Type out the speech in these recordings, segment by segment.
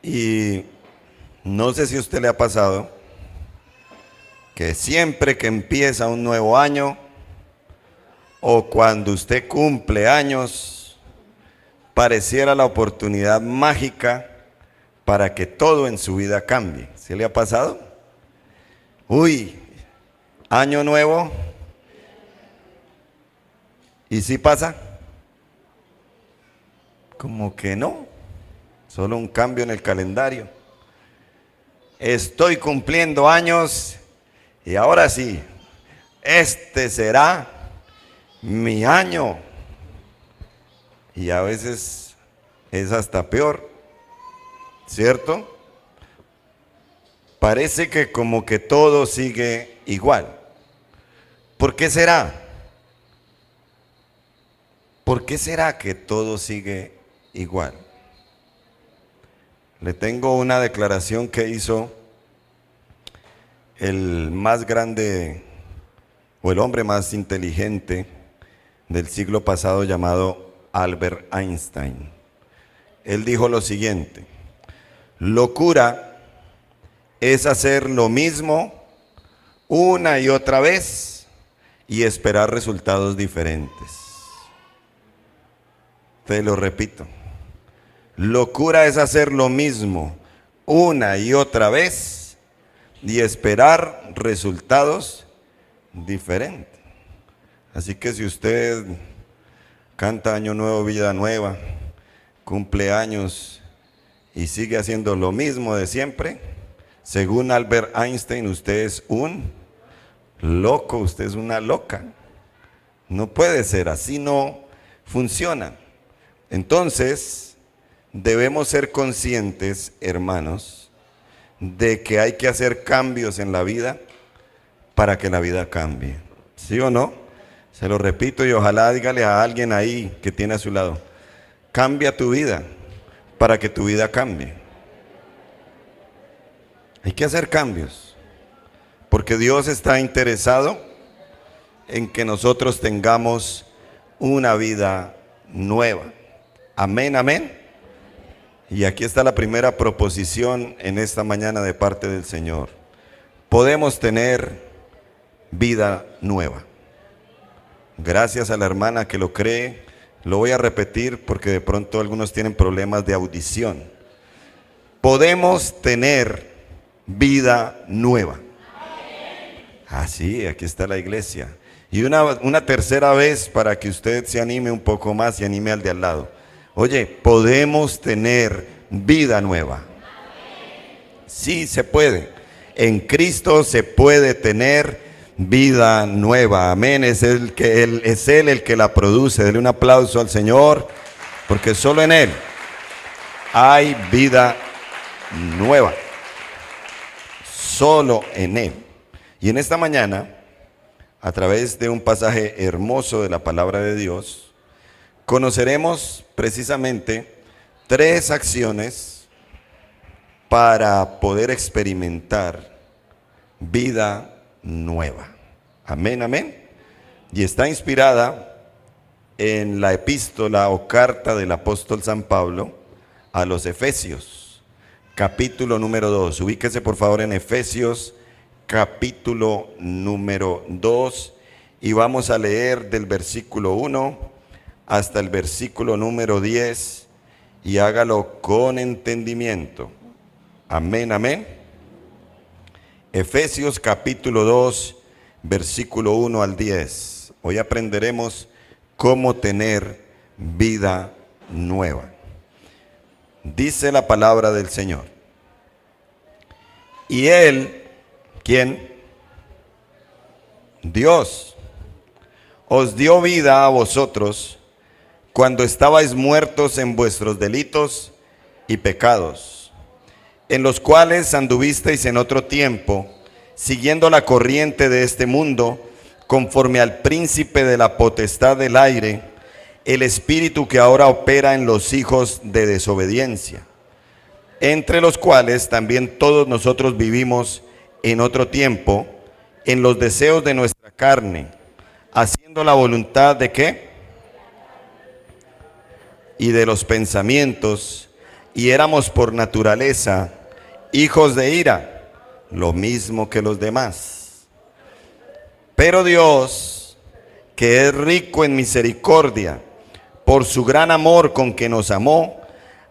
Y no sé si a usted le ha pasado que siempre que empieza un nuevo año o cuando usted cumple años, pareciera la oportunidad mágica para que todo en su vida cambie. ¿Sí le ha pasado? Uy, año nuevo. ¿Y si pasa? Como que no, solo un cambio en el calendario. Estoy cumpliendo años y ahora sí, este será mi año. Y a veces es hasta peor, ¿cierto? Parece que como que todo sigue igual. ¿Por qué será? ¿Por qué será que todo sigue igual? Le tengo una declaración que hizo el más grande o el hombre más inteligente del siglo pasado llamado Albert Einstein. Él dijo lo siguiente: locura es hacer lo mismo una y otra vez y esperar resultados diferentes. Te lo repito. Locura es hacer lo mismo una y otra vez y esperar resultados diferentes. Así que si usted canta Año Nuevo, Vida Nueva, cumple años y sigue haciendo lo mismo de siempre, según Albert Einstein, usted es un loco, usted es una loca. No puede ser, así no funciona. Entonces, debemos ser conscientes, hermanos, de que hay que hacer cambios en la vida para que la vida cambie. ¿Sí o no? Se lo repito y ojalá dígale a alguien ahí que tiene a su lado: cambia tu vida para que tu vida cambie. Hay que hacer cambios, porque Dios está interesado en que nosotros tengamos una vida nueva. Amén, amén. Y aquí está la primera proposición en esta mañana de parte del Señor. Podemos tener vida nueva. Gracias a la hermana que lo cree, lo voy a repetir porque de pronto algunos tienen problemas de audición. Podemos tener vida nueva. Sí, aquí está la iglesia. Y una tercera vez para que usted se anime un poco más y anime al de al lado. Oye, podemos tener vida nueva. Sí, se puede. En Cristo se puede tener vida nueva. Amén. Es Él el que la produce. Dele un aplauso al Señor, porque solo en Él hay vida nueva. Solo en Él. Y en esta mañana, a través de un pasaje hermoso de la palabra de Dios, conoceremos precisamente 3 acciones para poder experimentar vida nueva. Amén, amén. Y está inspirada en la epístola o carta del apóstol San Pablo a los Efesios, capítulo número 2. Ubíquese por favor en Efesios, capítulo número 2, y vamos a leer del versículo 1 hasta el versículo número 10, y hágalo con entendimiento. Amén, amén. Efesios capítulo 2, versículo 1 al 10. Hoy aprenderemos cómo tener vida nueva. Dice la palabra del Señor. Y Él, ¿quién? Dios, os dio vida a vosotros cuando estabais muertos en vuestros delitos y pecados, en los cuales anduvisteis en otro tiempo, siguiendo la corriente de este mundo, conforme al príncipe de la potestad del aire, el espíritu que ahora opera en los hijos de desobediencia, entre los cuales también todos nosotros vivimos en otro tiempo, en los deseos de nuestra carne, haciendo la voluntad de ¿qué? Y de los pensamientos, y éramos por naturaleza hijos de ira, lo mismo que los demás. Pero Dios, que es rico en misericordia, por su gran amor con que nos amó,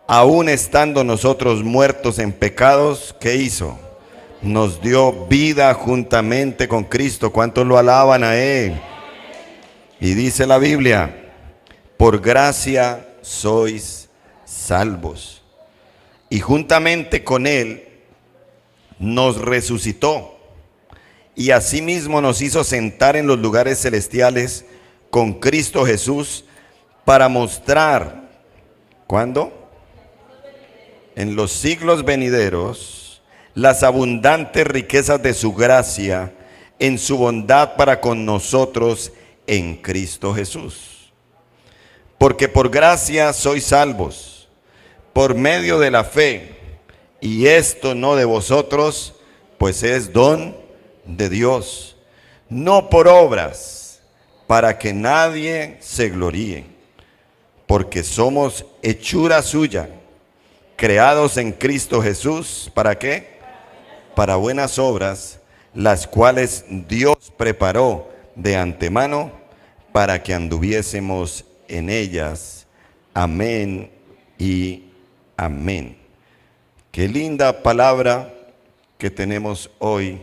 aun estando nosotros muertos en pecados, ¿qué hizo? Nos dio vida juntamente con Cristo. ¿Cuántos lo alaban a Él? Y dice la Biblia, por gracia sois salvos. Y juntamente con Él nos resucitó. Y asimismo nos hizo sentar en los lugares celestiales con Cristo Jesús para mostrar, ¿cuándo? En los siglos venideros, las abundantes riquezas de su gracia en su bondad para con nosotros en Cristo Jesús. Porque por gracia sois salvos, por medio de la fe, y esto no de vosotros, pues es don de Dios, no por obras, para que nadie se gloríe, porque somos hechura suya, creados en Cristo Jesús, ¿para qué? Para buenas obras, las cuales Dios preparó de antemano para que anduviésemos en ellas. Amén y amén. Qué linda palabra que tenemos hoy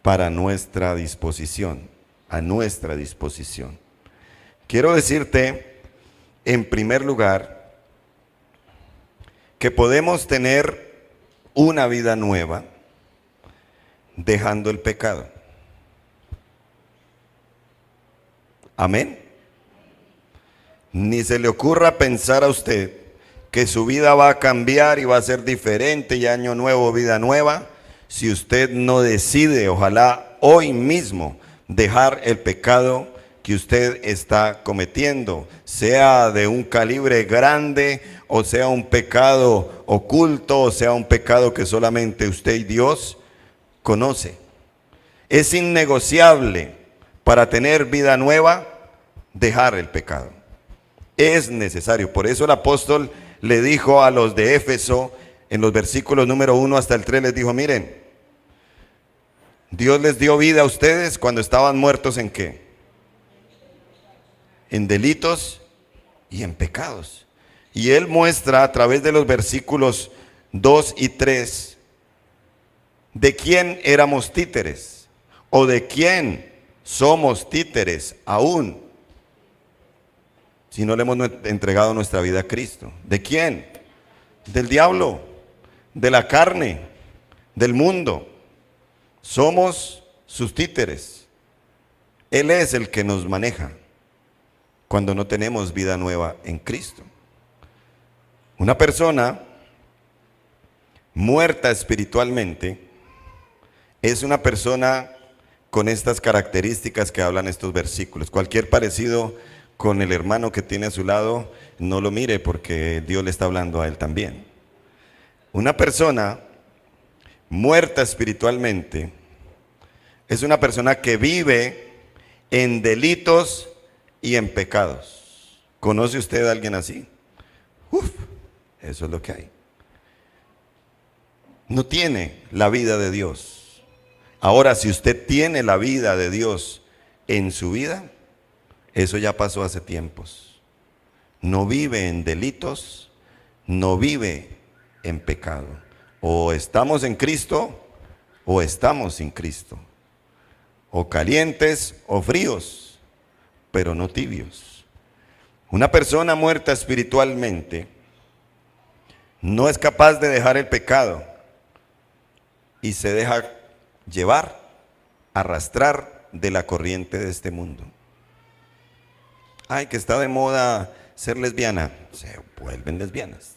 para nuestra disposición, a nuestra disposición. Quiero decirte, en primer lugar, que podemos tener una vida nueva dejando el pecado. Amén. Ni se le ocurra pensar a usted que su vida va a cambiar y va a ser diferente y año nuevo, vida nueva, si usted no decide, ojalá hoy mismo, dejar el pecado que usted está cometiendo, sea de un calibre grande, o sea un pecado oculto, o sea un pecado que solamente usted y Dios conoce. Es innegociable para tener vida nueva, dejar el pecado. Es necesario. Por eso el apóstol le dijo a los de Éfeso, en los versículos número 1 hasta el 3, les dijo, miren, Dios les dio vida a ustedes cuando estaban muertos ¿en qué? En delitos y en pecados. Y él muestra a través de los versículos 2 y 3 de quién éramos títeres o de quién somos títeres aún si no le hemos entregado nuestra vida a Cristo. ¿De quién? Del diablo, de la carne, del mundo. Somos sus títeres. Él es el que nos maneja cuando no tenemos vida nueva en Cristo. Una persona muerta espiritualmente es una persona con estas características que hablan estos versículos. Cualquier parecido con el hermano que tiene a su lado, no lo mire porque Dios le está hablando a él también. Una persona muerta espiritualmente es una persona que vive en delitos y en pecados. ¿Conoce usted a alguien así? Eso es lo que hay. No tiene la vida de Dios. Ahora, si usted tiene la vida de Dios en su vida, eso ya pasó hace tiempos. No vive en delitos, no vive en pecado. O estamos en Cristo o estamos sin Cristo. O calientes o fríos, pero no tibios. Una persona muerta espiritualmente no es capaz de dejar el pecado y se deja llevar, arrastrar de la corriente de este mundo. Ay, que está de moda ser lesbiana, se vuelven lesbianas.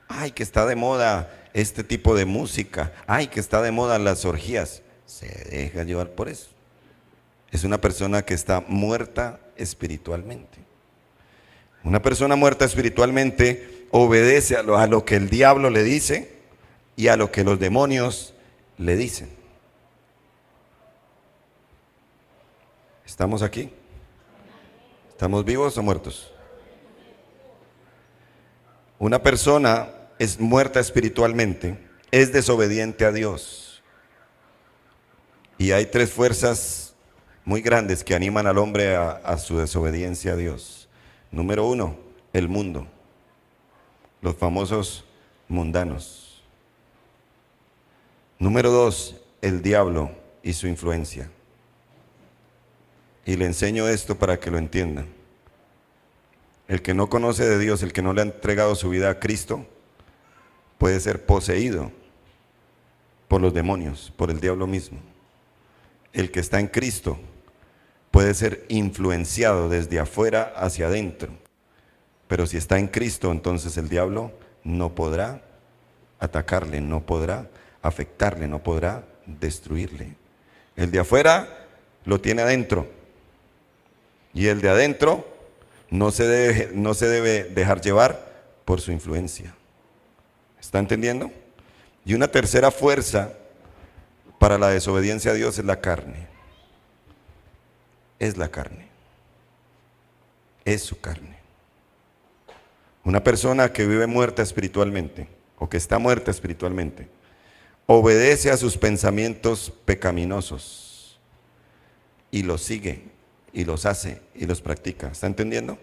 Ay, que está de moda este tipo de música. Ay, que está de moda las orgías, se deja llevar por eso. Es una persona que está muerta espiritualmente. Una persona muerta espiritualmente obedece a lo que el diablo le dice y a lo que los demonios le dicen. ¿Estamos aquí? ¿Estamos vivos o muertos? Una persona es muerta espiritualmente, es desobediente a Dios. Y hay tres fuerzas muy grandes que animan al hombre a su desobediencia a Dios. Número uno, el mundo, los famosos mundanos. Número dos, el diablo y su influencia. Y le enseño esto para que lo entiendan. El que no conoce de Dios, el que no le ha entregado su vida a Cristo, puede ser poseído por los demonios, por el diablo mismo. El que está en Cristo puede ser influenciado desde afuera hacia adentro. Pero si está en Cristo, entonces el diablo no podrá atacarle, no podrá afectarle, no podrá destruirle. El de afuera lo tiene adentro. Y el de adentro no se debe dejar llevar por su influencia. ¿Está entendiendo? Y una tercera fuerza para la desobediencia a Dios es la carne. Es la carne. Es su carne. Una persona que vive muerta espiritualmente o que está muerta espiritualmente obedece a sus pensamientos pecaminosos y los sigue y los hace y los practica. ¿Está entendiendo?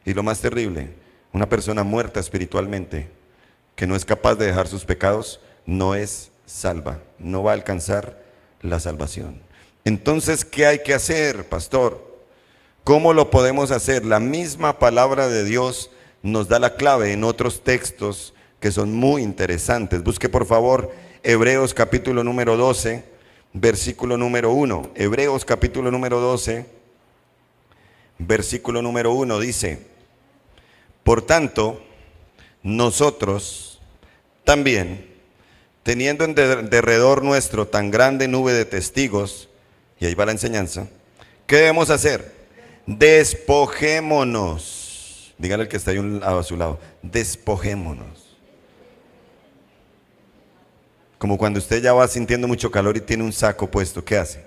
Y lo más terrible, una persona muerta espiritualmente que no es capaz de dejar sus pecados no es salva, no va a alcanzar la salvación. Entonces, ¿qué hay que hacer, pastor? ¿Cómo lo podemos hacer? La misma palabra de Dios nos da la clave en otros textos que son muy interesantes. Busque por favor Hebreos capítulo número 12, versículo número 1. Hebreos capítulo número 12, versículo número 1 dice: por tanto, nosotros también, teniendo en derredor nuestro tan grande nube de testigos, y ahí va la enseñanza, ¿qué debemos hacer? Despojémonos. Dígale al que está ahí a su lado, despojémonos. Como cuando usted ya va sintiendo mucho calor y tiene un saco puesto, ¿qué hace?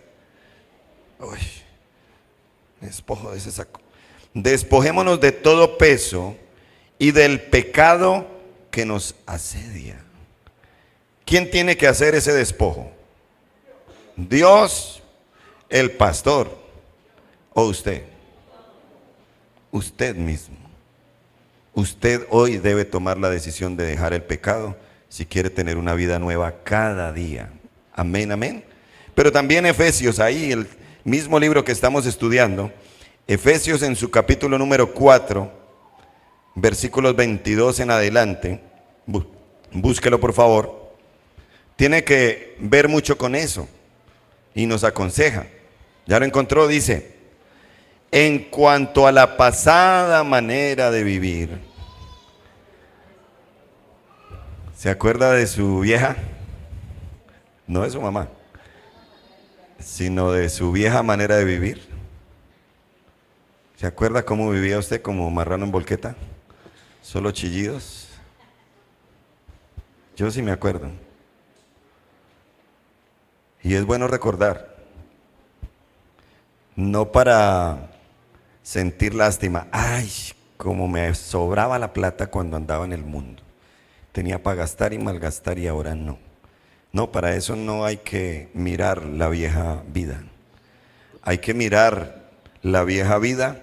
Uy, me despojo de ese saco. Despojémonos de todo peso y del pecado que nos asedia. ¿Quién tiene que hacer ese despojo? ¿Dios, el pastor o usted? Usted mismo. Usted hoy debe tomar la decisión de dejar el pecado si quiere tener una vida nueva cada día. Amén, amén. Pero también Efesios, ahí el mismo libro que estamos estudiando, Efesios en su capítulo número 4, versículos 22 en adelante, búsquelo por favor, tiene que ver mucho con eso y nos aconseja. ¿Ya lo encontró? Dice: en cuanto a la pasada manera de vivir. ¿Se acuerda de su vieja? No de su mamá, sino de su vieja manera de vivir. ¿Se acuerda cómo vivía usted como marrano en volqueta? Solo chillidos. Yo sí me acuerdo. Y es bueno recordar, no para sentir lástima, ay, como me sobraba la plata cuando andaba en el mundo. Tenía para gastar y malgastar y ahora no. No, para eso no hay que mirar la vieja vida. Hay que mirar la vieja vida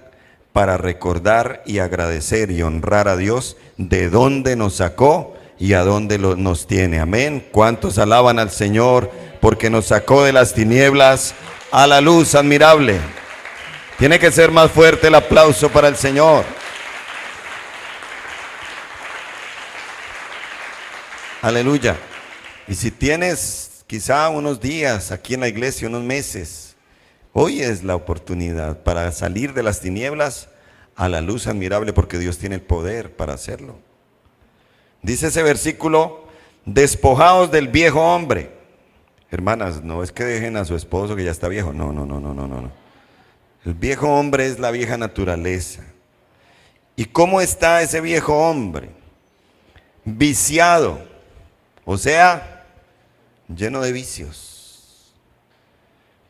para recordar y agradecer y honrar a Dios de dónde nos sacó y a dónde nos tiene. Amén. ¿Cuántos alaban al Señor porque nos sacó de las tinieblas a la luz admirable? Tiene que ser más fuerte el aplauso para el Señor. Aleluya. Y si tienes quizá unos días aquí en la iglesia, unos meses, hoy es la oportunidad para salir de las tinieblas a la luz admirable, porque Dios tiene el poder para hacerlo. Dice ese versículo: despojaos del viejo hombre. Hermanas, no es que dejen a su esposo que ya está viejo, no. El viejo hombre es la vieja naturaleza. ¿Y cómo está ese viejo hombre? Viciado, o sea, lleno de vicios,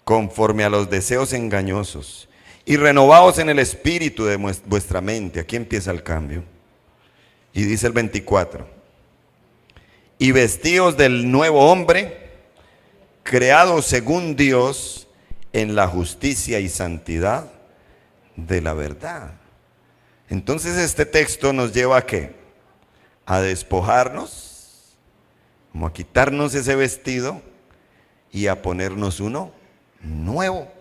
conforme a los deseos engañosos, y renovaos en el espíritu de vuestra mente. Aquí empieza el cambio. Y dice el 24, y vestíos del nuevo hombre, creado según Dios en la justicia y santidad de la verdad. Entonces este texto nos lleva ¿a qué? A despojarnos, como a quitarnos ese vestido y a ponernos uno nuevo.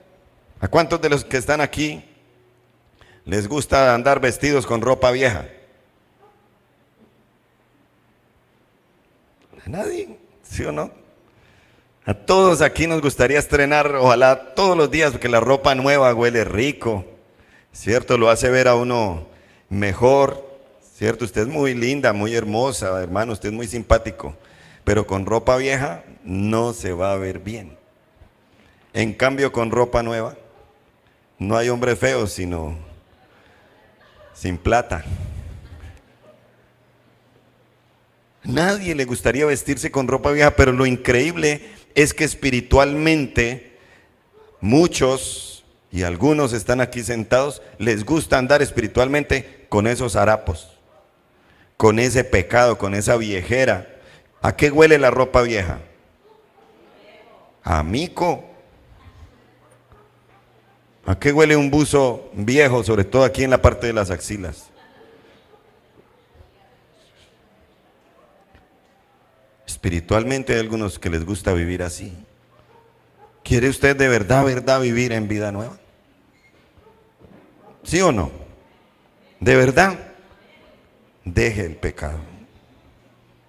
¿A cuántos de los que están aquí les gusta andar vestidos con ropa vieja? ¿A nadie? ¿Sí o no? A todos aquí nos gustaría estrenar, ojalá todos los días, porque la ropa nueva huele rico, ¿cierto? Lo hace ver a uno mejor, ¿cierto? Usted es muy linda, muy hermosa, hermano, usted es muy simpático, pero con ropa vieja no se va a ver bien. En cambio, con ropa nueva, no hay hombre feo, sino sin plata. Nadie le gustaría vestirse con ropa vieja, pero lo increíble es que espiritualmente muchos, y algunos están aquí sentados, les gusta andar espiritualmente con esos harapos, con ese pecado, con esa viejera. ¿A qué huele la ropa vieja? A mico. ¿A qué huele un buzo viejo, sobre todo aquí en la parte de las axilas? Espiritualmente hay algunos que les gusta vivir así. ¿Quiere usted de verdad, vivir en vida nueva? ¿Sí o no? ¿De verdad? Deje el pecado.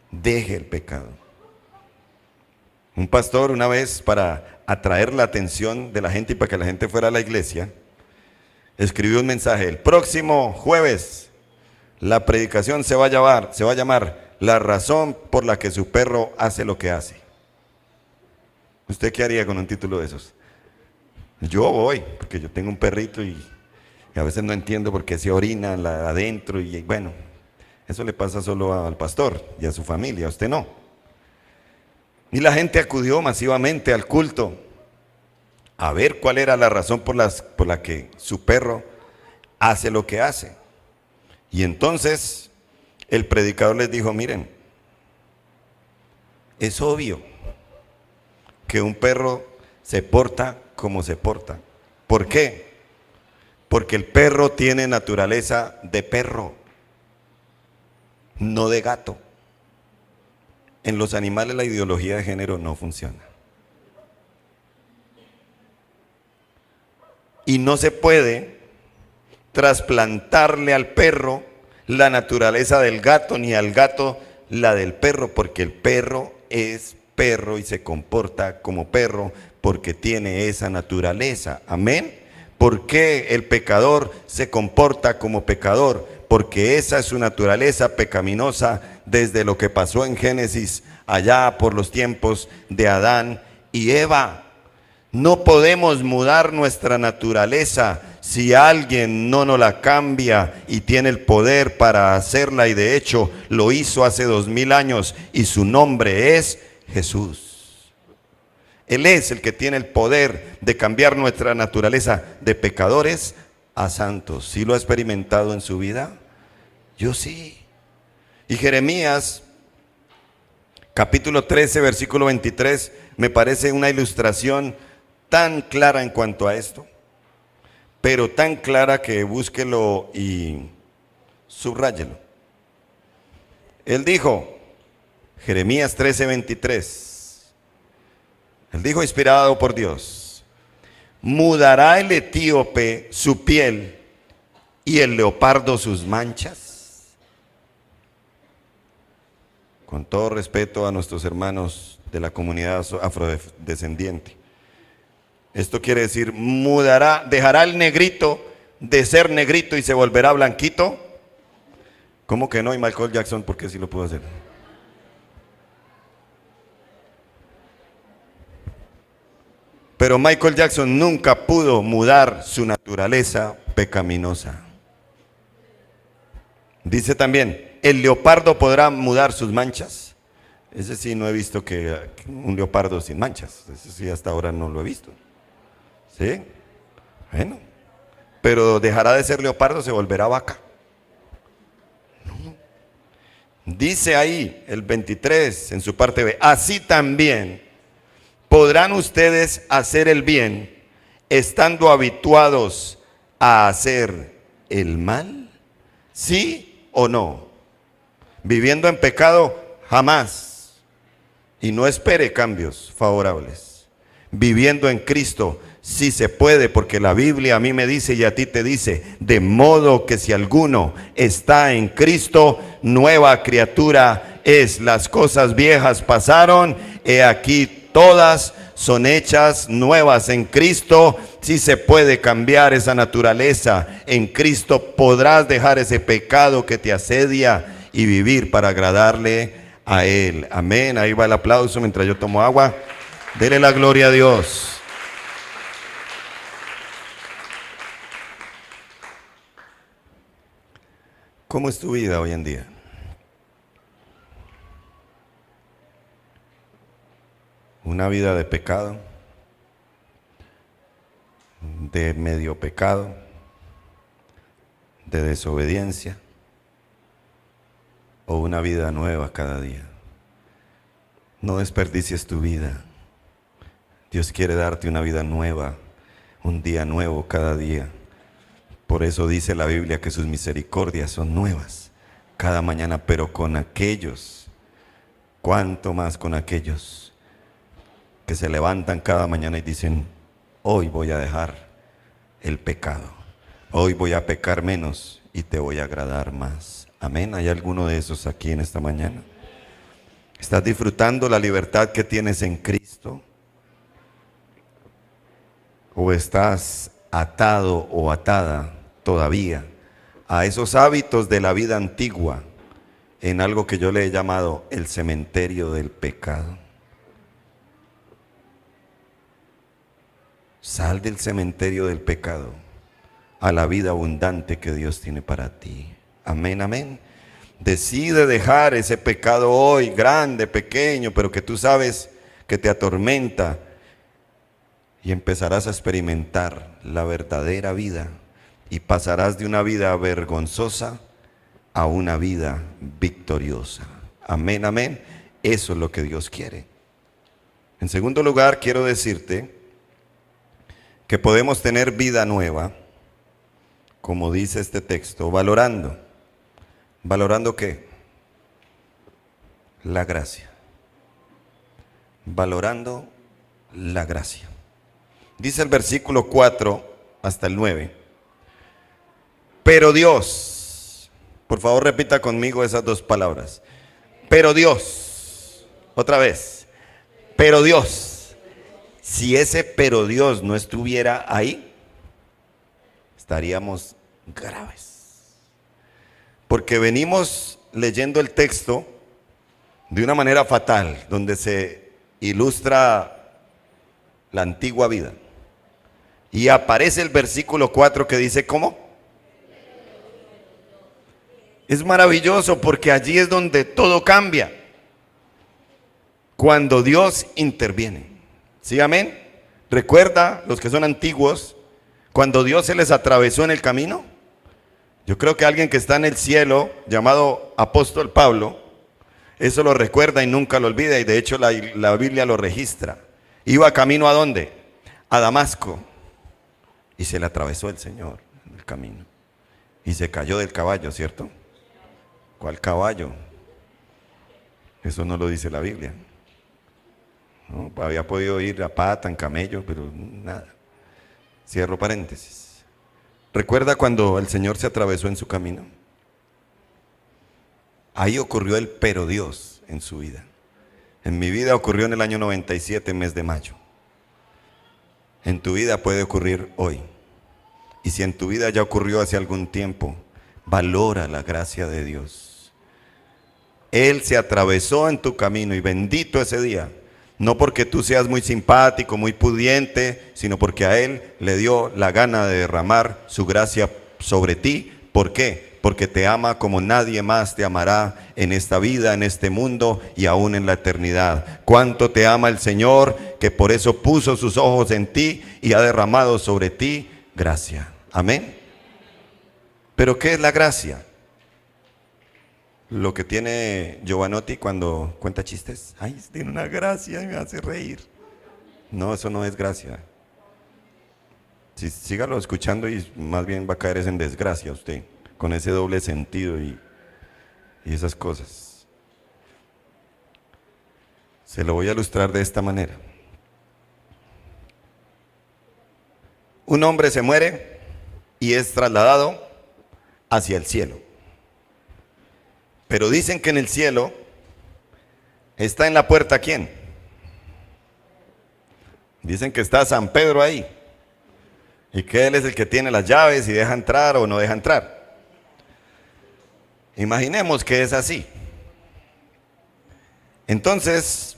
Deje el pecado. Un pastor una vez, para atraer la atención de la gente y para que la gente fuera a la iglesia, escribió un mensaje: el próximo jueves la predicación se va a llamar la razón por la que su perro hace lo que hace. ¿Usted qué haría con un título de esos? Yo voy, porque yo tengo un perrito y a veces no entiendo por qué se orina adentro, y bueno, eso le pasa solo al pastor y a su familia, a usted no. Y la gente acudió masivamente al culto a ver cuál era la razón por la que su perro hace lo que hace. Y entonces el predicador les dijo: miren, es obvio que un perro se porta como se porta. ¿Por qué? Porque el perro tiene naturaleza de perro, no de gato. En los animales la ideología de género no funciona. Y no se puede trasplantarle al perro la naturaleza del gato, ni al gato la del perro, porque el perro es perro y se comporta como perro porque tiene esa naturaleza. Amén. ¿Por qué el pecador se comporta como pecador? Porque esa es su naturaleza pecaminosa desde lo que pasó en Génesis, allá por los tiempos de Adán y Eva. No podemos mudar nuestra naturaleza si alguien no nos la cambia y tiene el poder para hacerla, y de hecho lo hizo hace 2000 años, y su nombre es Jesús. Él es el que tiene el poder de cambiar nuestra naturaleza de pecadores a santos. ¿Sí lo ha experimentado en su vida? Yo sí. Y Jeremías capítulo 13 versículo 23 me parece una ilustración tan clara en cuanto a esto, pero tan clara que búsquelo y subráyelo. Él dijo, Jeremías 13:23, él dijo, inspirado por Dios: ¿mudará el etíope su piel y el leopardo sus manchas? Con todo respeto a nuestros hermanos de la comunidad afrodescendiente, esto quiere decir, dejará el negrito de ser negrito y se volverá blanquito. ¿Cómo que no? Y Michael Jackson, ¿por qué sí lo pudo hacer? Pero Michael Jackson nunca pudo mudar su naturaleza pecaminosa. Dice también, ¿el leopardo podrá mudar sus manchas? Ese sí no he visto que un leopardo sin manchas. Ese sí hasta ahora no lo he visto. ¿Sí? Bueno, pero dejará de ser leopardo, se volverá vaca. No. Dice ahí el 23 en su parte B, así también podrán ustedes hacer el bien estando habituados a hacer el mal. ¿Sí o no? Viviendo en pecado, jamás. Y no espere cambios favorables. Viviendo en Cristo, sí se puede, porque la Biblia a mí me dice y a ti te dice, de modo que si alguno está en Cristo, nueva criatura es. Las cosas viejas pasaron, he aquí todas son hechas nuevas en Cristo. Sí se puede cambiar esa naturaleza. En Cristo podrás dejar ese pecado que te asedia y vivir para agradarle a Él. Amén. Ahí va el aplauso mientras yo tomo agua. Dele la gloria a Dios. ¿Cómo es tu vida hoy en día? Una vida de pecado, de medio pecado, de desobediencia, o una vida nueva cada día. No desperdicies tu vida. Dios quiere darte una vida nueva, un día nuevo cada día. Por eso dice la Biblia que sus misericordias son nuevas cada mañana, pero con aquellos, cuánto más con aquellos que se levantan cada mañana y dicen, hoy voy a dejar el pecado, hoy voy a pecar menos y te voy a agradar más. Amén. ¿Hay alguno de esos aquí en esta mañana? ¿Estás disfrutando la libertad que tienes en Cristo? ¿O estás atado o atada todavía a esos hábitos de la vida antigua en algo que yo le he llamado el cementerio del pecado? Sal del cementerio del pecado a la vida abundante que Dios tiene para ti. Amén, amén. Decide dejar ese pecado hoy, grande, pequeño, pero que tú sabes que te atormenta, y empezarás a experimentar la verdadera vida y pasarás de una vida vergonzosa a una vida victoriosa. Amén, amén. Eso es lo que Dios quiere. En segundo lugar, quiero decirte que podemos tener vida nueva, como dice este texto, valorando. ¿Valorando qué? La gracia. Valorando la gracia. Dice el versículo 4 hasta el 9. Pero Dios, por favor repita conmigo esas dos palabras. Pero Dios, otra vez. Pero Dios, si ese pero Dios no estuviera ahí, estaríamos graves. Porque venimos leyendo el texto de una manera fatal, donde se ilustra la antigua vida. Y aparece el versículo 4 que dice, ¿cómo? Es maravilloso porque allí es donde todo cambia. Cuando Dios interviene. ¿Sí, amén? Recuerda, los que son antiguos, cuando Dios se les atravesó en el camino. Yo creo que alguien que está en el cielo, llamado apóstol Pablo, eso lo recuerda y nunca lo olvida, y de hecho la Biblia lo registra. Iba camino ¿a dónde? A Damasco, y se le atravesó el Señor en el camino, y se cayó del caballo, ¿cierto? ¿Cuál caballo? Eso no lo dice la Biblia. No, había podido ir a pata, en camello, pero nada. Cierro paréntesis. ¿Recuerda cuando el Señor se atravesó en su camino? Ahí ocurrió el pero Dios en su vida. En mi vida ocurrió en el año 97, mes de mayo. En tu vida puede ocurrir hoy. Y si en tu vida ya ocurrió hace algún tiempo, valora la gracia de Dios. Él se atravesó en tu camino y bendito ese día. No porque tú seas muy simpático, muy pudiente, sino porque a Él le dio la gana de derramar su gracia sobre ti. ¿Por qué? Porque te ama como nadie más te amará en esta vida, en este mundo y aún en la eternidad. Cuánto te ama el Señor, que por eso puso sus ojos en ti y ha derramado sobre ti gracia. Amén. ¿Pero qué es la gracia? lo que tiene Giovanotti cuando cuenta chistes. Ay, tiene una gracia y me hace reír. No, eso no es gracia. Sí, sígalo escuchando y más bien va a caer en desgracia usted, con ese doble sentido y esas cosas. Se lo voy a ilustrar de esta manera. Un hombre se muere y es trasladado hacia el cielo. Pero dicen que en el cielo está en la puerta ¿quién? Dicen que está San Pedro ahí. Y que él es el que tiene las llaves y deja entrar o no deja entrar. Imaginemos que es así. Entonces,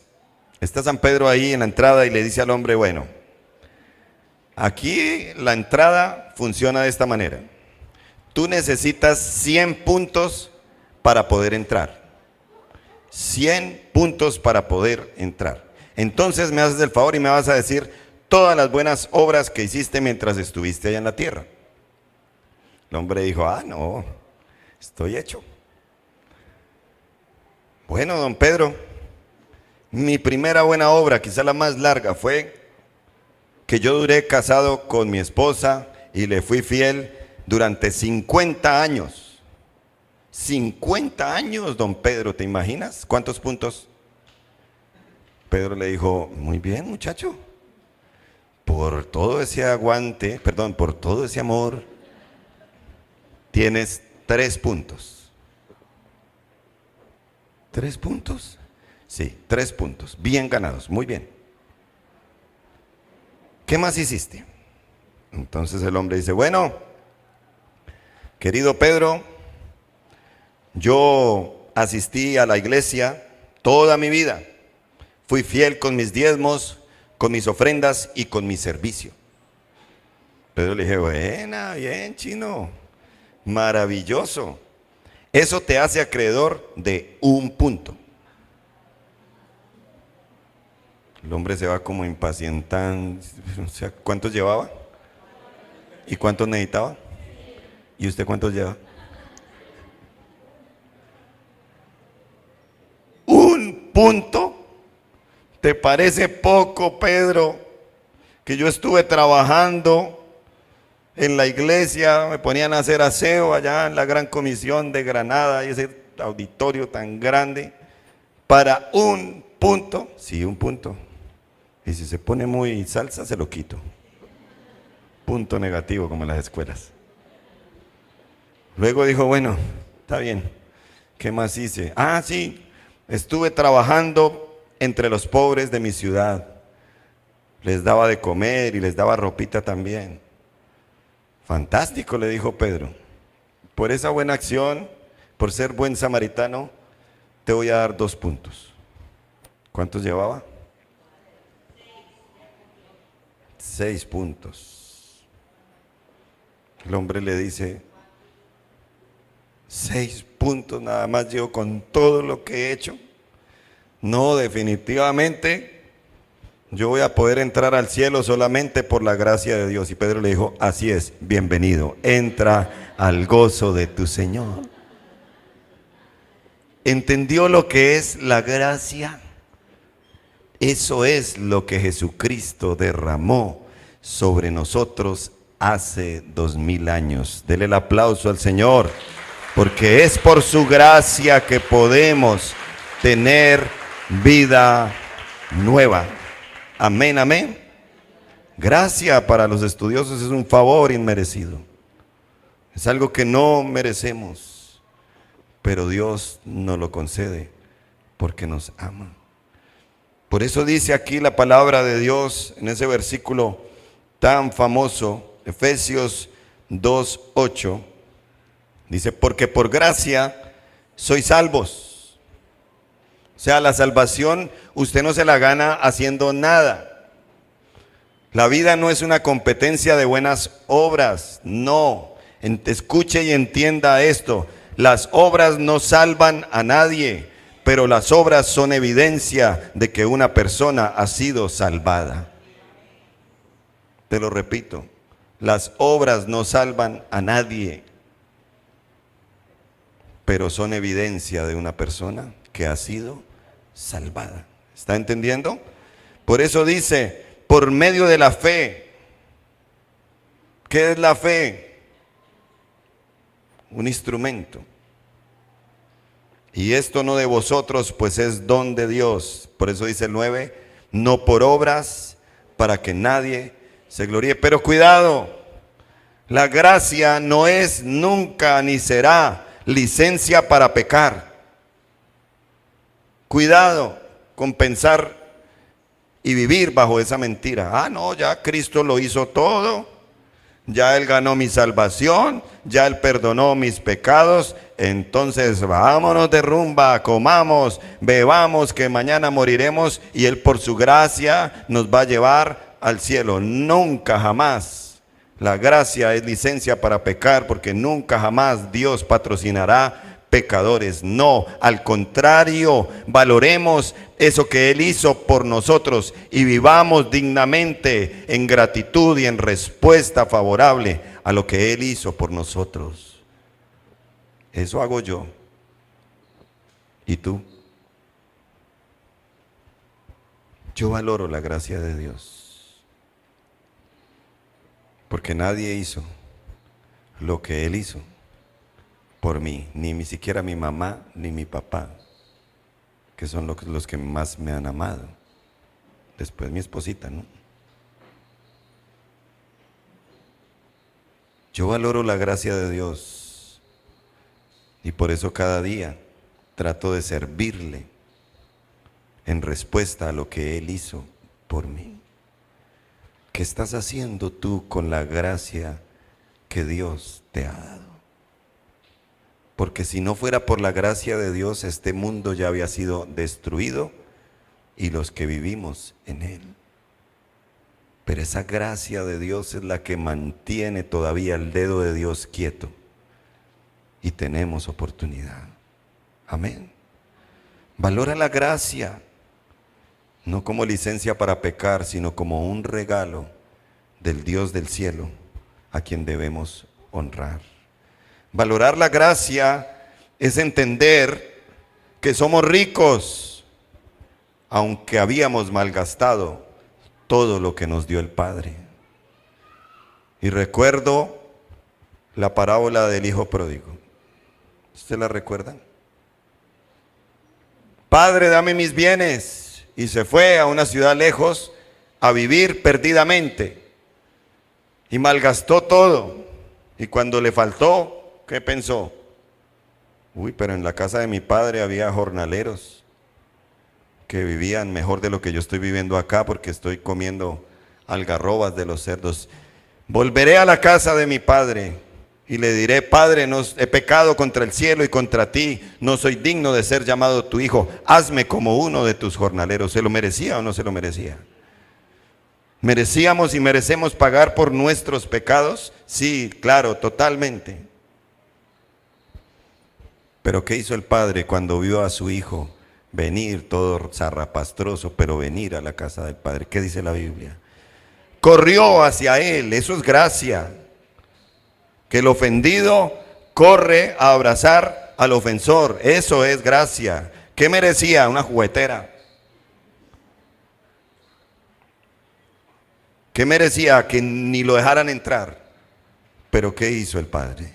está San Pedro ahí en la entrada y le dice al hombre, bueno, aquí la entrada funciona de esta manera. Tú necesitas 100 puntos para poder entrar. 100 puntos para poder entrar. Entonces me haces el favor y me vas a decir todas las buenas obras que hiciste mientras estuviste allá en la tierra. El hombre dijo, no, estoy hecho. Bueno, don Pedro, mi primera buena obra, quizá la más larga, fue que yo duré casado con mi esposa y le fui fiel durante 50 años. 50 años, don Pedro, ¿te imaginas? ¿Cuántos puntos? Pedro le dijo, muy bien, muchacho. Por todo ese aguante, perdón, por todo ese amor, tienes 3 puntos. ¿3 puntos? Sí, 3 puntos. Bien ganados, muy bien. ¿Qué más hiciste? Entonces el hombre dice, bueno, querido Pedro, yo asistí a la iglesia toda mi vida. Fui fiel con mis diezmos, con mis ofrendas y con mi servicio. Pedro le dije, buena, bien, chino, maravilloso. Eso te hace acreedor de 1 punto. El hombre se va como impacientando. O sea, ¿cuántos llevaba? ¿Y cuántos necesitaba? ¿Y usted cuántos lleva? 1 punto. ¿Te parece poco, Pedro? Que yo estuve trabajando en la iglesia, me ponían a hacer aseo allá en la Gran Comisión de Granada, y ese auditorio tan grande, para 1 punto. Sí, 1 punto. Y si se pone muy salsa, se lo quito. Punto negativo, como en las escuelas. Luego dijo, bueno, está bien. ¿Qué más hice? Sí, estuve trabajando entre los pobres de mi ciudad. Les daba de comer y les daba ropita también. Fantástico, le dijo Pedro. Por esa buena acción, por ser buen samaritano, te voy a dar 2 puntos. ¿Cuántos llevaba? 6 puntos. El hombre le dice, 6 puntos nada más llevo con todo lo que he hecho. No, definitivamente yo voy a poder entrar al cielo solamente por la gracia de Dios. Y Pedro le dijo, así es, bienvenido, entra al gozo de tu Señor. ¿Entendió lo que es la gracia? Eso es lo que Jesucristo derramó sobre nosotros hace 2000 años. Dele el aplauso al Señor, porque es por su gracia que podemos tener vida nueva. Amén, amén. Gracia para los estudiosos es un favor inmerecido. Es algo que no merecemos, pero Dios nos lo concede porque nos ama. Por eso dice aquí la palabra de Dios en ese versículo tan famoso, Efesios 2:8. Dice, porque por gracia sois salvos. O sea, la salvación usted no se la gana haciendo nada. La vida no es una competencia de buenas obras, no. Escuche y entienda esto. Las obras no salvan a nadie, pero las obras son evidencia de que una persona ha sido salvada. Te lo repito, las obras no salvan a nadie, pero son evidencia de una persona que ha sido salvada. ¿Está entendiendo? Por eso dice, por medio de la fe. ¿Qué es la fe? Un instrumento. Y esto no de vosotros, pues es don de Dios. Por eso dice el 9, no por obras, para que nadie se gloríe. Pero cuidado, la gracia no es nunca ni será licencia para pecar. Cuidado con pensar y vivir bajo esa mentira. Ah, no, ya Cristo lo hizo todo. Ya Él ganó mi salvación, ya Él perdonó mis pecados, entonces vámonos de rumba, comamos, bebamos, que mañana moriremos y Él por su gracia nos va a llevar al cielo. Nunca jamás la gracia es licencia para pecar, porque nunca jamás Dios patrocinará pecadores. No, al contrario, valoremos eso que Él hizo por nosotros y vivamos dignamente en gratitud y en respuesta favorable a lo que Él hizo por nosotros. Eso hago yo. ¿Y tú? Yo valoro la gracia de Dios, porque nadie hizo lo que Él hizo por mí, ni siquiera mi mamá ni mi papá, que son los que más me han amado. Después mi esposita, ¿no? Yo valoro la gracia de Dios y por eso cada día trato de servirle en respuesta a lo que Él hizo por mí. ¿Qué estás haciendo tú con la gracia que Dios te ha dado? Porque si no fuera por la gracia de Dios, este mundo ya había sido destruido y los que vivimos en él. Pero esa gracia de Dios es la que mantiene todavía el dedo de Dios quieto y tenemos oportunidad. Amén. Valora la gracia, no como licencia para pecar, sino como un regalo del Dios del cielo a quien debemos honrar. Valorar la gracia es entender que somos ricos, aunque habíamos malgastado todo lo que nos dio el Padre. Y recuerdo la parábola del hijo pródigo. ¿Usted la recuerda? Padre, dame mis bienes. Y se fue a una ciudad lejos a vivir perdidamente. Y malgastó todo. Y cuando le faltó, ¿qué pensó? Uy, pero en la casa de mi padre había jornaleros que vivían mejor de lo que yo estoy viviendo acá, porque estoy comiendo algarrobas de los cerdos. Volveré a la casa de mi padre y le diré: Padre, no he pecado contra el cielo y contra ti, no soy digno de ser llamado tu hijo, hazme como uno de tus jornaleros. ¿Se lo merecía o no se lo merecía? ¿Merecíamos y merecemos pagar por nuestros pecados? Sí, claro, totalmente. Pero ¿qué hizo el padre cuando vio a su hijo venir todo zarrapastroso, pero venir a la casa del padre? ¿Qué dice la Biblia? Corrió hacia él. Eso es gracia. Que el ofendido corre a abrazar al ofensor. Eso es gracia. ¿Qué merecía? Una juguetera. ¿Qué merecía? Que ni lo dejaran entrar. Pero ¿qué hizo el padre?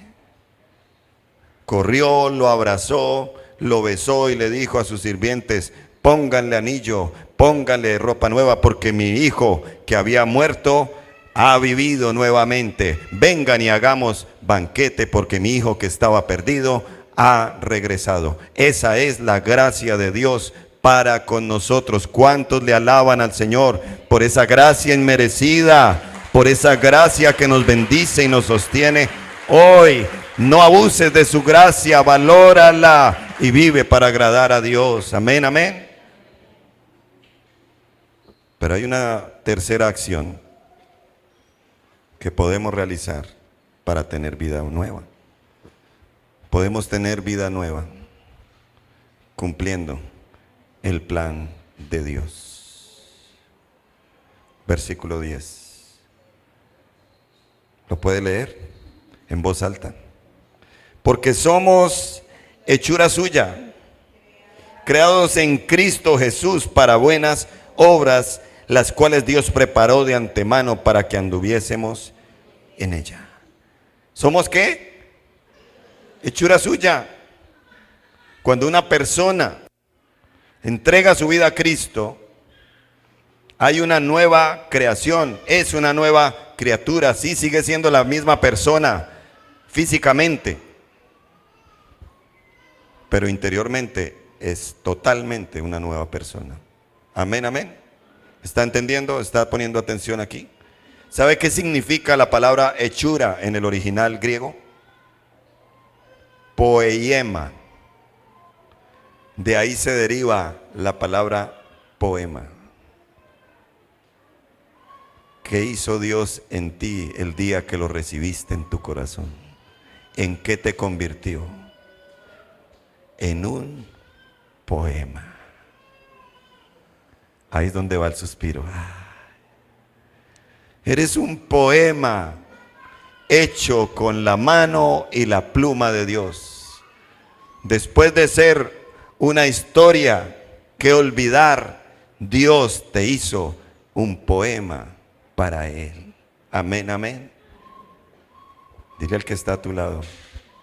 Corrió, lo abrazó, lo besó y le dijo a sus sirvientes: pónganle anillo, pónganle ropa nueva, porque mi hijo que había muerto ha vivido nuevamente. Vengan y hagamos banquete, porque mi hijo que estaba perdido ha regresado. Esa es la gracia de Dios para con nosotros. ¿Cuántos le alaban al Señor por esa gracia inmerecida, por esa gracia que nos bendice y nos sostiene hoy? No abuses de su gracia, valórala y vive para agradar a Dios. Amén, amén. Pero hay una tercera acción que podemos realizar para tener vida nueva. Podemos tener vida nueva cumpliendo el plan de Dios. Versículo 10. ¿Lo puede leer en voz alta? Porque somos hechura suya, creados en Cristo Jesús para buenas obras, las cuales Dios preparó de antemano para que anduviésemos en ella. ¿Somos qué? Hechura suya. Cuando una persona entrega su vida a Cristo, hay una nueva creación, es una nueva criatura. Sí, sigue siendo la misma persona físicamente, pero interiormente es totalmente una nueva persona. Amén, amén. ¿Está entendiendo? ¿Está poniendo atención aquí? ¿Sabe qué significa la palabra hechura en el original griego? Poema. De ahí se deriva la palabra poema. ¿Qué hizo Dios en ti el día que lo recibiste en tu corazón? ¿En qué te convirtió? En un poema. Ahí es donde va el suspiro. Eres un poema hecho con la mano y la pluma de Dios. Después de ser una historia que olvidar, Dios te hizo un poema para Él. Amén, amén. Dile al que está a tu lado,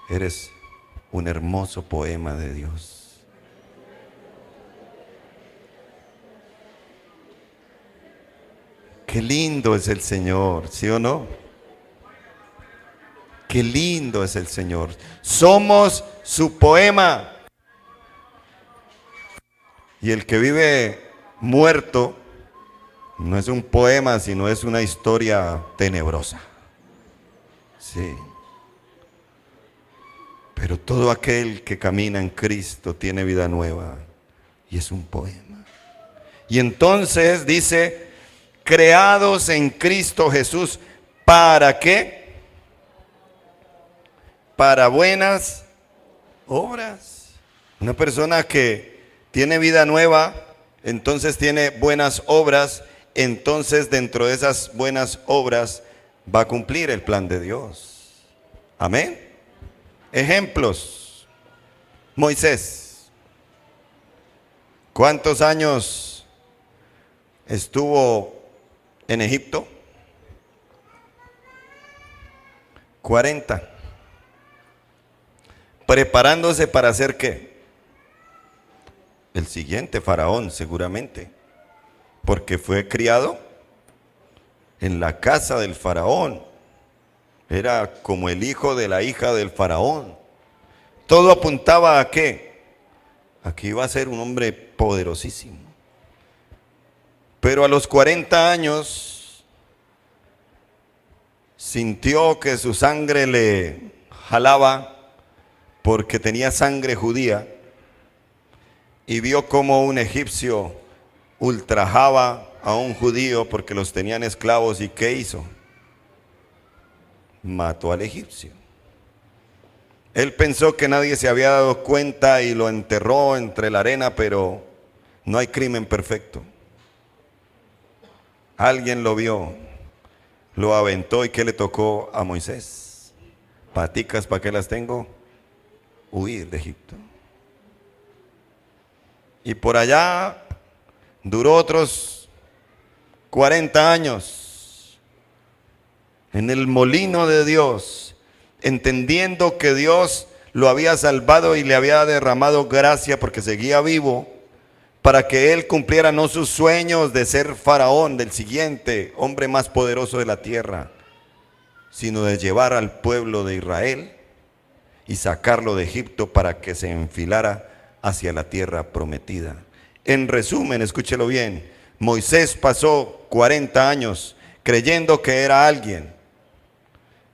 eres un hermoso poema de Dios. Qué lindo es el Señor, ¿sí o no? Qué lindo es el Señor. Somos su poema. Y el que vive muerto no es un poema, sino es una historia tenebrosa. Sí. Pero todo aquel que camina en Cristo tiene vida nueva y es un poema. Y entonces dice, creados en Cristo Jesús, ¿para qué? Para buenas obras. Una persona que tiene vida nueva, entonces tiene buenas obras, entonces dentro de esas buenas obras va a cumplir el plan de Dios. Amén. Ejemplos. Moisés. ¿Cuántos años estuvo en Egipto? 40. Preparándose para hacer ¿qué? El siguiente faraón, seguramente, porque fue criado en la casa del faraón. Era como el hijo de la hija del faraón. Todo apuntaba a ¿qué? A que iba a ser un hombre poderosísimo. Pero a los 40 años sintió que su sangre le jalaba porque tenía sangre judía y vio como un egipcio ultrajaba a un judío porque los tenían esclavos. ¿Y qué hizo? Mató al egipcio. Él pensó que nadie se había dado cuenta y lo enterró entre la arena, pero no hay crimen perfecto. Alguien lo vio, lo aventó. ¿Y qué le tocó a Moisés? Paticas, ¿para qué las tengo? Huir de Egipto. Y por allá duró otros 40 años en el molino de Dios, entendiendo que Dios lo había salvado y le había derramado gracia porque seguía vivo, para que él cumpliera no sus sueños de ser faraón, del siguiente hombre más poderoso de la tierra, sino de llevar al pueblo de Israel y sacarlo de Egipto para que se enfilara hacia la tierra prometida. En resumen, escúchelo bien, Moisés pasó 40 años creyendo que era alguien.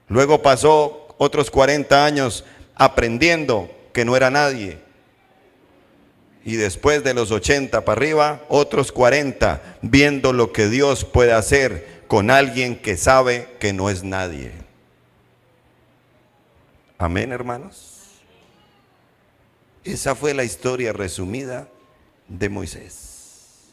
Luego pasó otros 40 años aprendiendo que no era nadie. Y después de los 80 para arriba, otros 40 viendo lo que Dios puede hacer con alguien que sabe que no es nadie. Amén, hermanos. Esa fue la historia resumida de Moisés.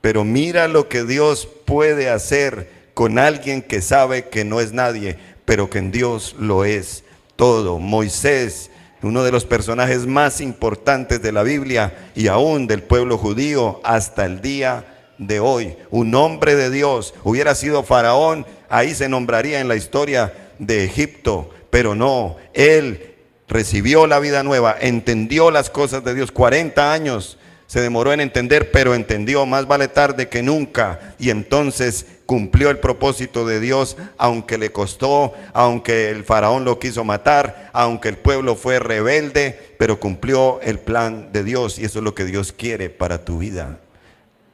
Pero mira lo que Dios puede hacer con alguien que sabe que no es nadie, pero que en Dios lo es todo. Moisés uno de los personajes más importantes de la Biblia y aún del pueblo judío hasta el día de hoy. Un hombre de Dios. Hubiera sido Faraón, ahí se nombraría en la historia de Egipto, pero no, él recibió la vida nueva, entendió las cosas de Dios. 40 años se demoró en entender, pero entendió, más vale tarde que nunca. Y entonces cumplió el propósito de Dios, aunque le costó, aunque el faraón lo quiso matar, aunque el pueblo fue rebelde, pero cumplió el plan de Dios. Y eso es lo que Dios quiere para tu vida.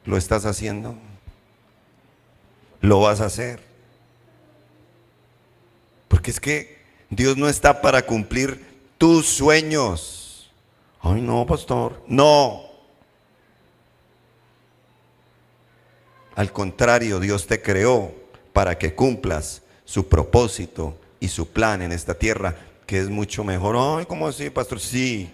¿Lo estás haciendo? ¿Lo vas a hacer? Porque es que Dios no está para cumplir tus sueños. Ay, no, pastor. No. Al contrario, Dios te creó para que cumplas su propósito y su plan en esta tierra, que es mucho mejor. Ay, ¿cómo así, pastor? Sí.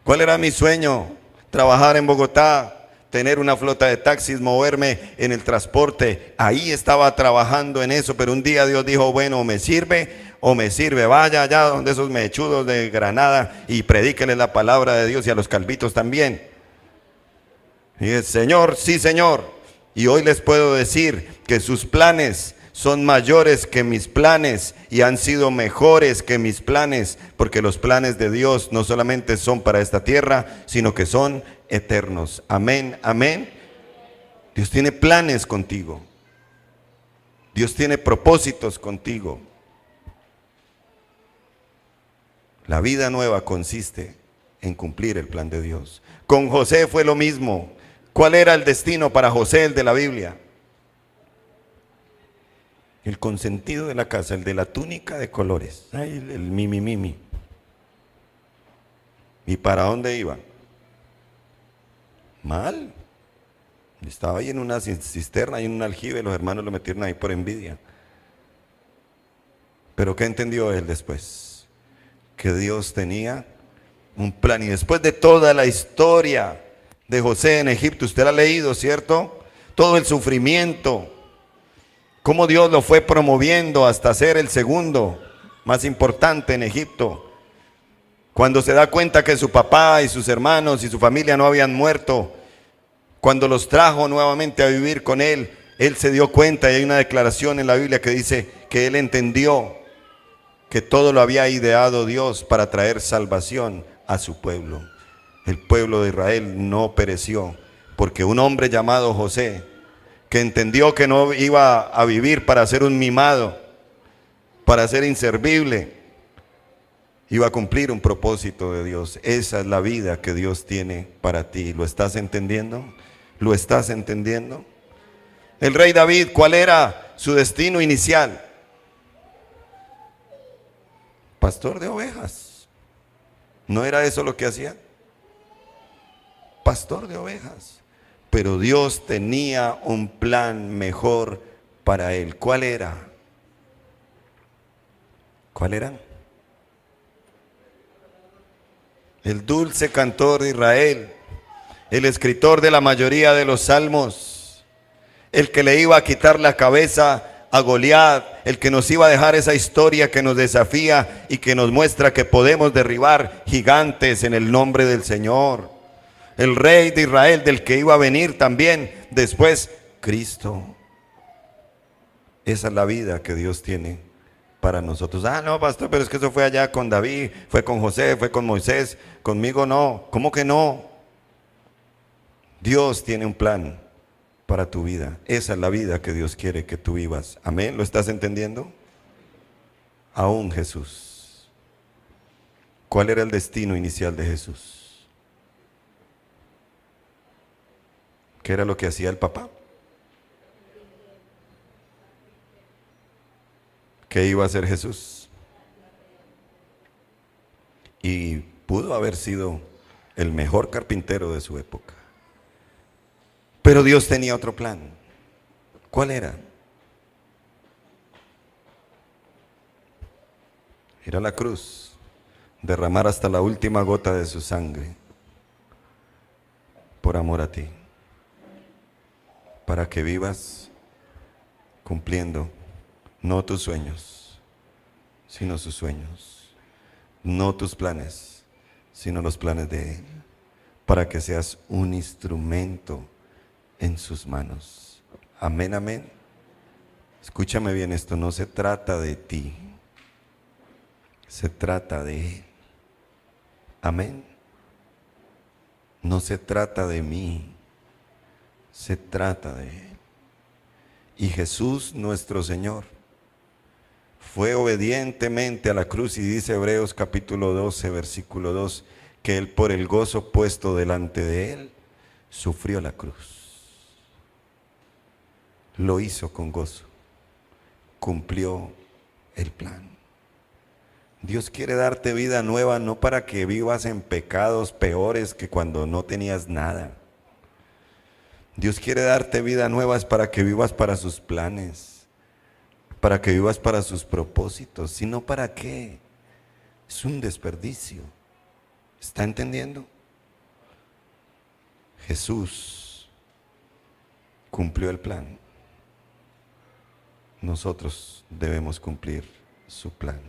¿Cuál era mi sueño? Trabajar en Bogotá, tener una flota de taxis, moverme en el transporte. Ahí estaba trabajando en eso, pero un día Dios dijo, bueno, o me sirve, vaya allá donde esos mechudos de Granada y predíquenles la palabra de Dios, y a los calvitos también. Y el Señor, sí, Señor. Y hoy les puedo decir que sus planes son mayores que mis planes y han sido mejores que mis planes, porque los planes de Dios no solamente son para esta tierra, sino que son eternos. Amén, amén. Dios tiene planes contigo. Dios tiene propósitos contigo. La vida nueva consiste en cumplir el plan de Dios. Con José fue lo mismo. ¿Cuál era el destino para José, el de la Biblia? El consentido de la casa, el de la túnica de colores. Ay, el mimi. ¿Y para dónde iba? Mal. Estaba ahí en una cisterna, ahí en un aljibe, los hermanos lo metieron ahí por envidia. Pero ¿qué entendió él después? Que Dios tenía un plan. Y después de toda la historia de José en Egipto, usted la ha leído, ¿cierto? Todo el sufrimiento, cómo Dios lo fue promoviendo hasta ser el segundo más importante en Egipto. Cuando se da cuenta que su papá y sus hermanos y su familia no habían muerto, cuando los trajo nuevamente a vivir con él, él se dio cuenta, y hay una declaración en la Biblia que dice que él entendió que todo lo había ideado Dios para traer salvación a su pueblo. El pueblo de Israel no pereció, porque un hombre llamado José, que entendió que no iba a vivir para ser un mimado, para ser inservible, iba a cumplir un propósito de Dios. Esa es la vida que Dios tiene para ti. ¿Lo estás entendiendo? ¿Lo estás entendiendo? El rey David, ¿cuál era su destino inicial? Pastor de ovejas. ¿No era eso lo que hacía? Pastor de ovejas. Pero Dios tenía un plan mejor para él. ¿Cuál era? ¿Cuál era? El dulce cantor de Israel, el escritor de la mayoría de los salmos, el que le iba a quitar la cabeza a Goliat, el que nos iba a dejar esa historia que nos desafía y que nos muestra que podemos derribar gigantes en el nombre del Señor. El rey de Israel, del que iba a venir también después, Cristo. Esa es la vida que Dios tiene para nosotros. Ah, no, pastor, pero es que eso fue allá con David, fue con José, fue con Moisés, conmigo no. ¿Cómo que no? Dios tiene un plan para tu vida. Esa es la vida que Dios quiere que tú vivas. Amén. ¿Lo estás entendiendo? Aún Jesús. ¿Cuál era el destino inicial de Jesús? ¿Qué era lo que hacía el papá? ¿Qué iba a hacer Jesús? Y pudo haber sido el mejor carpintero de su época. Pero Dios tenía otro plan. ¿Cuál era? Ir a la cruz, derramar hasta la última gota de su sangre por amor a ti, para que vivas cumpliendo no tus sueños, sino sus sueños. No tus planes, sino los planes de Él, para que seas un instrumento en sus manos. Amén, amén. Escúchame bien, esto no se trata de ti, se trata de Él. Amén. No se trata de mí, se trata de Él. Y Jesús nuestro Señor fue obedientemente a la cruz, y dice Hebreos capítulo 12, versículo 2, que Él por el gozo puesto delante de Él, sufrió la cruz. Lo hizo con gozo, cumplió el plan. Dios quiere darte vida nueva, no para que vivas en pecados peores que cuando no tenías nada. Dios quiere darte vida nueva es para que vivas para sus planes, para que vivas para sus propósitos, sino para qué. Es un desperdicio. ¿Está entendiendo? Jesús cumplió el plan. Nosotros debemos cumplir su plan.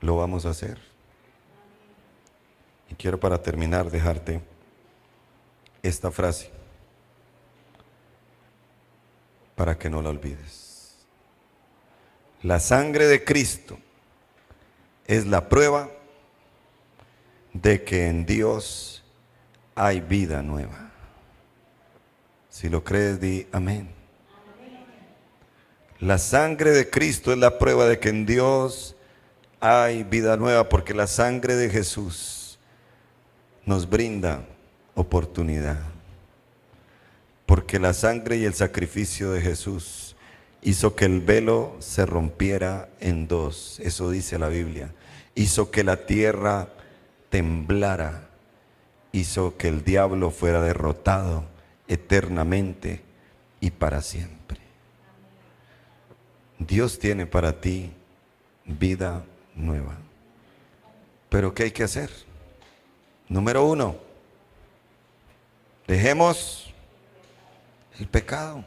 Lo vamos a hacer. Y quiero para terminar dejarte esta frase para que no la olvides. La sangre de Cristo es la prueba de que en Dios hay vida nueva. Si lo crees, di amén. La sangre de Cristo es la prueba de que en Dios hay vida nueva, porque la sangre de Jesús nos brinda oportunidad. Porque la sangre y el sacrificio de Jesús hizo que el velo se rompiera en dos. Eso dice la Biblia. Hizo que la tierra temblara. Hizo que el diablo fuera derrotado eternamente y para siempre. Dios tiene para ti vida nueva. Pero ¿qué hay que hacer? Número 1, dejemos el pecado.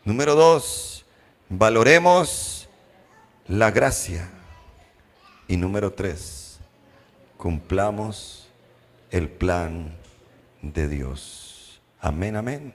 Número 2, valoremos la gracia. Y número 3, cumplamos el plan de Dios. Amén, amén.